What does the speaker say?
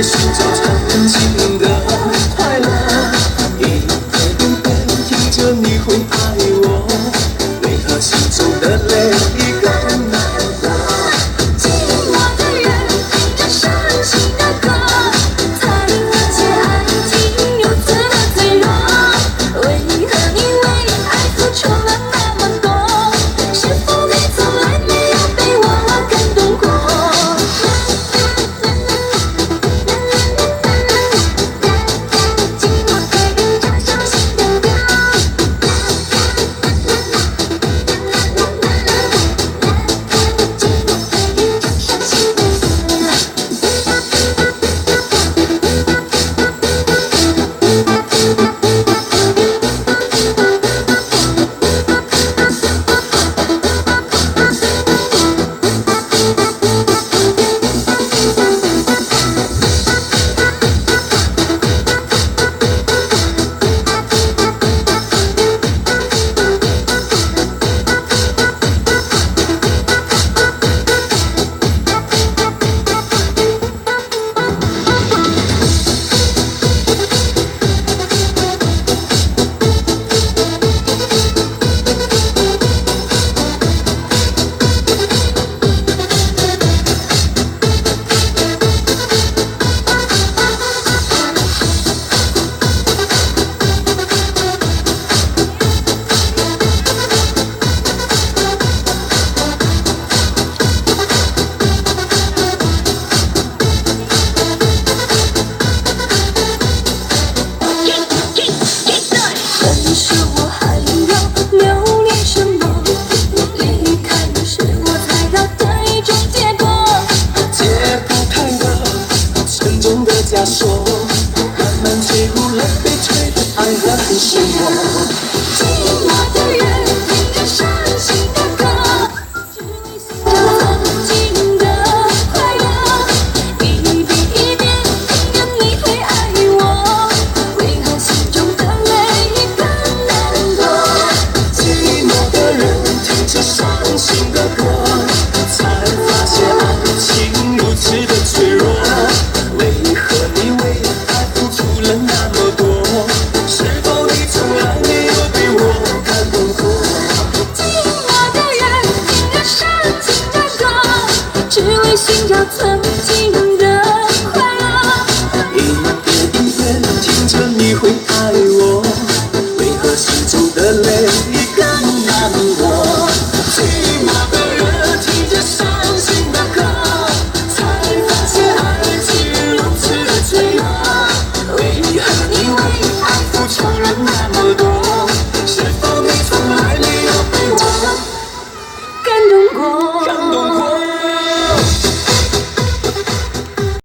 在寻找曾经的快乐，一遍一遍听着你会爱我，为何心中的泪更难过？寂寞的人听着伤心的歌，才发现爱情如此的脆弱。为何你为爱付出了那么多？是否你从来没有被我感动过？寂寞的人唱伤心的歌，寂寞的人唱伤心的歌。但是我还要留恋什么？离开你是我猜到的一种结果。解不开的沉重的枷锁，慢慢坠入了悲催的爱和恨漩涡。寂寞的人听着伤心的歌，只为寻找曾经的快乐。一遍一遍听着你会爱我，为何心中的泪更难过？寂寞的人听着伤心的歌，才发现爱情如此的脆弱。为何你为爱付出了那么多？是否你从来没有被我感动过？寂寞的人听着伤心的歌，只为寻找曾经的。